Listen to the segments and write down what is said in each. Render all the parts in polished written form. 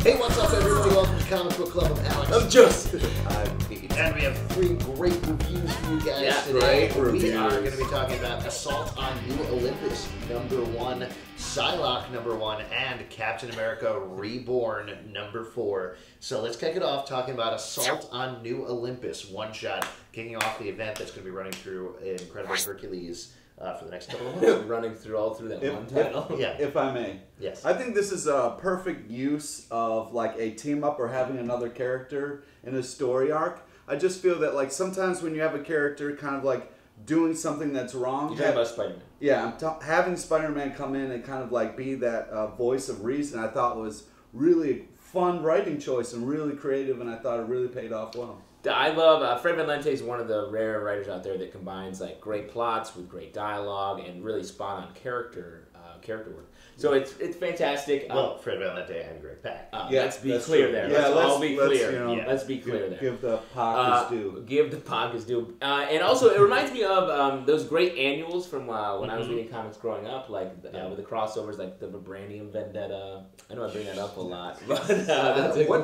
Hey, what's up, everybody? Welcome to Comic Book Club. I'm Alex. I'm Justin. I'm Pete. And we have 3 great reviews for you guys today. We are going to be talking about Assault on New Olympus, #1, Psylocke, #1, and Captain America Reborn, #4. So let's kick it off talking about Assault on New Olympus, one-shot, kicking off the event that's going to be running through Incredible Hercules for the next couple of months. Running through that one title. If I may. Yes. I think this is a perfect use of like a team up or having another character in a story arc. I just feel that like sometimes when you have a character kind of like doing something that's wrong. You're talking about Spider-Man. Yeah, having Spider-Man come in and kind of like be that voice of reason, I thought was really fun writing choice and really creative, and I thought it really paid off well. I love Fred Van Lente is one of the rare writers out there that combines like great plots with great dialogue and really spot on character work. So it's fantastic. Well, Fred Van Lente and Greg Pak. Let's be clear there. Yeah, let's be clear. Let's be clear there. Give the Pak his due. Give the Pak his due. And also, it reminds me of those great annuals from when I was reading comics growing up, like with the crossovers, like the Vibranium Vendetta. I know I bring that up a lot, but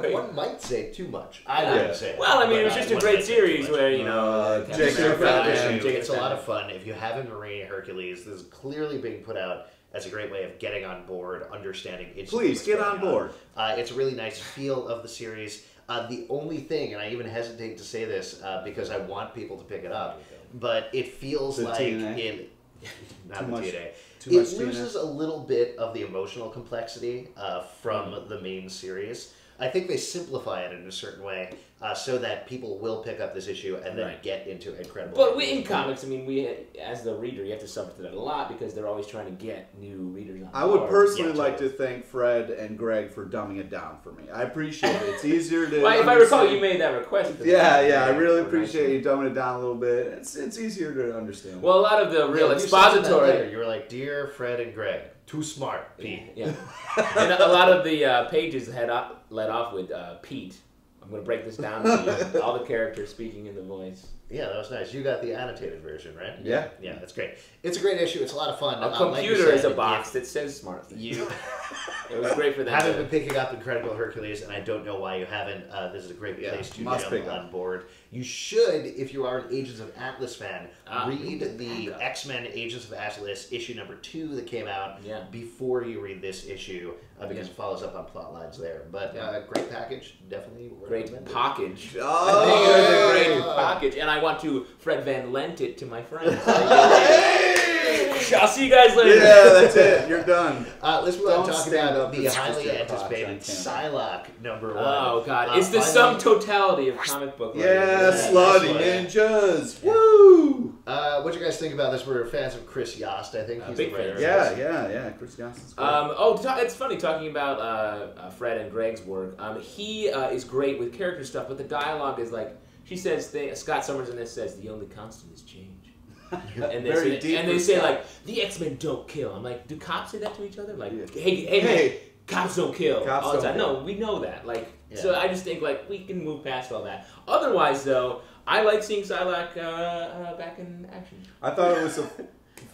one might say too much. I wouldn't say. Well, I mean, it was just a great series where it's a lot of fun. If you haven't been reading Hercules, this is clearly being put out as a great way of getting on board, understanding it's. Please get on board. It's a really nice feel of the series. The only thing, and I even hesitate to say this because I want people to pick it up, but it feels the like TNA. Not the TNA. Too much it loses a little bit of the emotional complexity from the main series. I think they simplify it in a certain way so that people will pick up this issue and then get into Incredible. But in comics, I mean, as the reader, you have to suffer through that a lot because they're always trying to get new readers on board. I would personally like to thank Fred and Greg for dumbing it down for me. I appreciate it. It's easier to. Well, if I recall, you made that request. Yeah, I really appreciate you dumbing it down a little bit. It's easier to understand. Well, a lot of the real expository. You were like, "Dear Fred and Greg, too smart, Pete." Yeah, and a lot of the pages led off with Pete. I'm going to break this down to you. All the characters speaking in the voice. Yeah, that was nice. You got the annotated version, right? Yeah. Yeah, that's great. It's a great issue. It's a lot of fun. A computer is a box that says smart things. It was great for them. Haven't been picking up Incredible Hercules, and I don't know why you haven't. This is a great place to jump on board. You should, if you are an Agents of Atlas fan, read the X-Men Agents of Atlas issue #2 that came out before you read this issue because it follows up on plot lines there. But great package, definitely. Great package. Oh, I think it was a great package, and I want to Fred Van Lent it to my friends. I'll see you guys later. Yeah, that's it. You're done. Let's move on to talk about the highly anticipated Psylocke #1. Oh, God. It's the sum totality of comic book writing. Yeah, slutty ninjas. Woo! What do you guys think about this? We're fans of Chris Yost, I think. He's big the writer. fan. Yeah. Chris Yost is great. It's funny talking about Fred and Greg's work. He is great with character stuff, but the dialogue is like, she says, Scott Summers in this says, the only constant is change. And they say like, the X-Men don't kill. I'm like, do cops say that to each other? Like, hey, cops don't kill all the time. No, we know that. Like, so I just think like we can move past all that. Otherwise, though, I like seeing Psylocke back in action. I thought it was a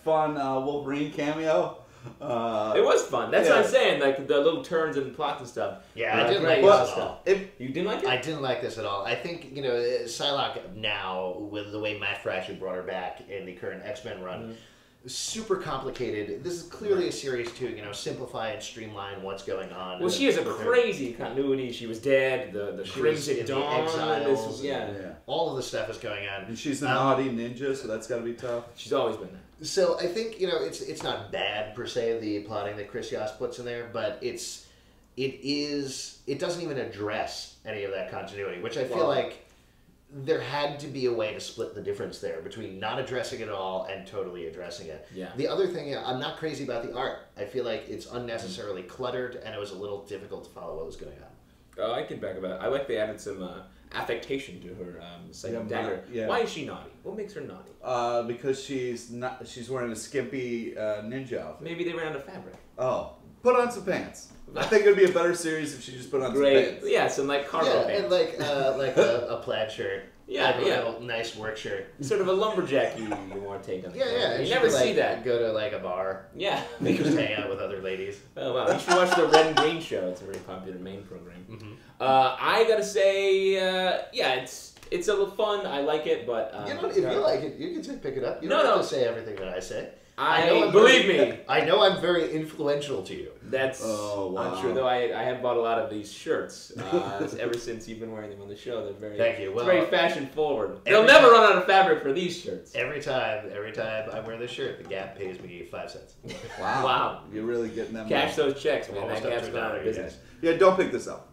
fun Wolverine cameo. It was fun. That's what I'm saying. Like the little turns and plots and stuff. Yeah, I didn't like this at all. You didn't like it? I didn't like this at all. I think, Psylocke now, with the way Matt Fraction brought her back in the current X-Men run, super complicated. This is clearly a series to, simplify and streamline what's going on. Well, she has a crazy continuity. She was dead. The Crimson Dawn. Exiles. All of the stuff is going on. And she's a naughty ninja, so that's got to be tough. She's always been that. So I think it's not bad per se, the plotting that Chris Yost puts in there, but it doesn't even address any of that continuity, which I feel like there had to be a way to split the difference there between not addressing it at all and totally addressing it. Yeah. The other thing, I'm not crazy about the art. I feel like it's unnecessarily cluttered, and it was a little difficult to follow what was going on. Oh, I can back up that. I like they added some affectation to her dagger. Why is she naughty? What makes her naughty? Because she's wearing a skimpy ninja outfit. Maybe they ran out of fabric. Oh, put on some pants. I think it would be a better series if she just put on some pants. Yeah, some like cargo pants. And like a plaid shirt. Yeah, Little nice work shirt. Sort of a lumberjack you want to take on. Yeah. You never see that. Go to like a bar. Yeah. Just hang out with other ladies. Oh wow! You should watch the Red and Green Show. It's a very popular main program. Mm-hmm. I gotta say, it's a little fun. I like it, but if you like it, you can say pick it up. You don't have to say everything that I say. Believe me. I know I'm very influential to you. That's not true, though. I have bought a lot of these shirts ever since you've been wearing them on the show. They're very Thank you. Well, very fashion forward. They'll never run out of fabric for these shirts. Every time I wear this shirt, the Gap pays me 5 cents. Wow. You're really getting them. Cash those checks, man. That Gap's gone out of business. Yeah, don't pick this up.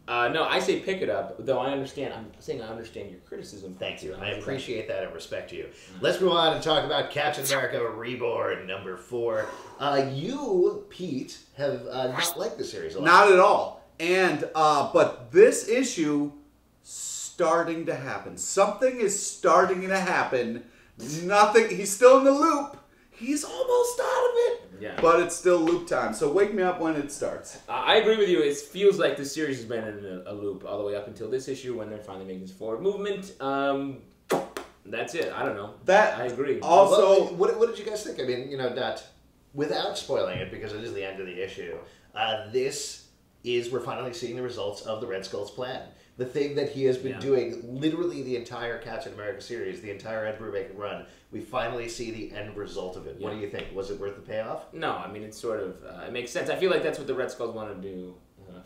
No, I say pick it up, though I understand. I'm saying I understand your criticism. Thank you. I appreciate that and respect you. Let's move on and talk about Captain America Reborn, number 4. You, Pete, have not liked the series a lot. Not at all. And, but this issue starting to happen. Something is starting to happen. Nothing, he's still in the loop. He's almost out of it. Yeah. But it's still loop time, so wake me up when it starts. I agree with you. It feels like this series has been in a loop all the way up until this issue when they're finally making this forward movement. That's it. I don't know. I agree. Also, what did you guys think? I mean, not without spoiling it because it is the end of the issue. We're finally seeing the results of the Red Skull's plan. The thing that he has been doing literally the entire Captain America series, the entire Ed Brubaker run, we finally see the end result of it. What do you think? Was it worth the payoff? No, I mean, it's sort of, it makes sense. I feel like that's what the Red Skulls want to do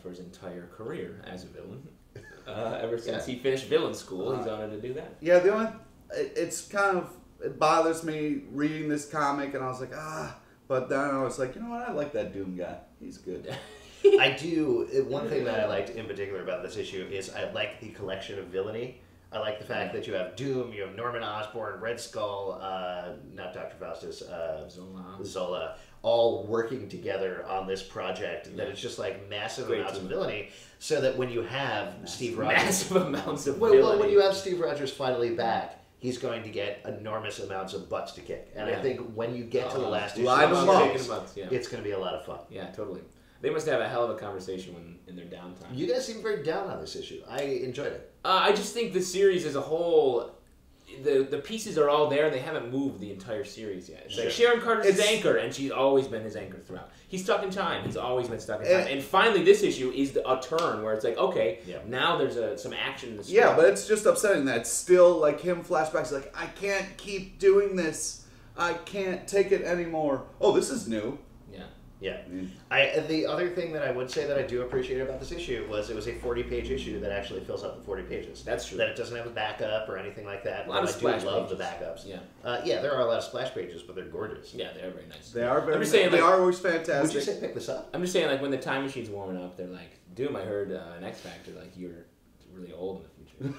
for his entire career as a villain. Ever since he finished villain school, he's wanted to do that. Yeah, it bothers me reading this comic, and I was like, but then I was like, you know what, I like that Doom guy. He's good. I do. One thing that I liked in particular about this issue is I like the collection of villainy. I like the fact that you have Doom, you have Norman Osborn, Red Skull, not Dr. Faustus, Zola, all working together on this project. That it's just like massive amounts of villainy, so that when you have Steve Rogers... Massive amounts of villainy. Well, when you have Steve Rogers finally back, he's going to get enormous amounts of butts to kick. And I think when you get to the last issue, it's going to be a lot of fun. Yeah, totally. They must have a hell of a conversation in their downtime. You guys seem very down on this issue. I enjoyed it. I just think the series as a whole, the pieces are all there. They haven't moved the entire series yet. It's like Sharon Carter's his anchor, and she's always been his anchor throughout. He's stuck in time. He's always been stuck in time. And finally, this issue is a turn where it's like, okay, now there's some action in the story. Yeah, but it's just upsetting that it's still like him flashbacks. Like, I can't keep doing this. I can't take it anymore. Oh, this is new. Yeah. The other thing that I would say that I do appreciate about this issue was it was a 40-page issue that actually fills up the 40 pages. That's true. That it doesn't have a backup or anything like that. A lot of splash pages. I do love the backups. Yeah, there are a lot of splash pages, but they're gorgeous. Yeah, they are very nice. They are very nice. They are always fantastic. Would you say pick this up? I'm just saying, like, when the time machine's warming up, they're like, Doom, I heard an X Factor, like, you're really old in the future. And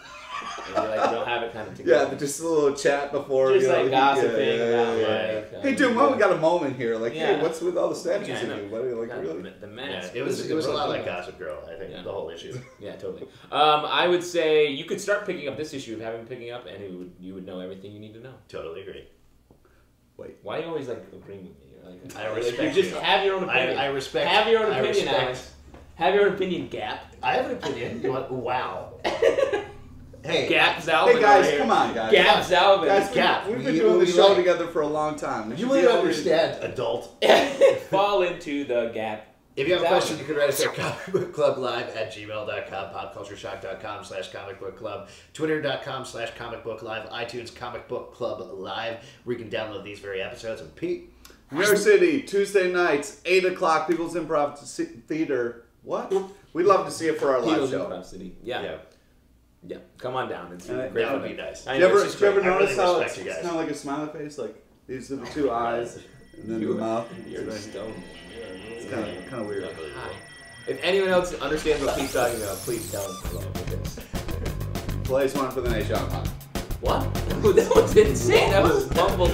you're like, you don't have it kind of together. Yeah, just a little chat before. Just like gossiping about like... hey, Doom, well, we got a moment here. Like, hey, what's with all the statues in you? What are you, like, really? The mask. It was a lot like Gossip Girl, I think, the whole issue. Yeah, totally. I would say you could start picking up this issue if you haven't been picking up, and you would know everything you need to know. Totally agree. Wait. Why are you always, like, agreeing with me? Like, I respect you. Just have your own opinion. I respect. Have your own opinion, Alex. Have your own opinion, Gap. I have an opinion. You want? Wow. Hey, Gap Zalvin. Hey guys, come on, guys. Gap Zalvin. Guys, Gap. We've been doing the show together for a long time. You wouldn't understand, adult. Fall into the Gap. If you have a question, you can write us at comicbookclublive@gmail.com, popcultureshock.com/comicbookclub, twitter.com/comicbooklive, iTunes Comic Book Club Live, where you can download these very episodes. And Pete, New York City, Tuesday nights, 8 o'clock, People's Improv Theater. What? We'd love to see it for our live show. Improv City. Yeah. Come on down. It's great. That would be nice. Did you ever notice how it's kind of like a smiley face? Like, these are the two eyes, and then the mouth. You're stoned. It's kind of weird. If anyone else understands what Pete's talking about, please tell us below. Place one for the nation. What? That was insane. That was mumbled.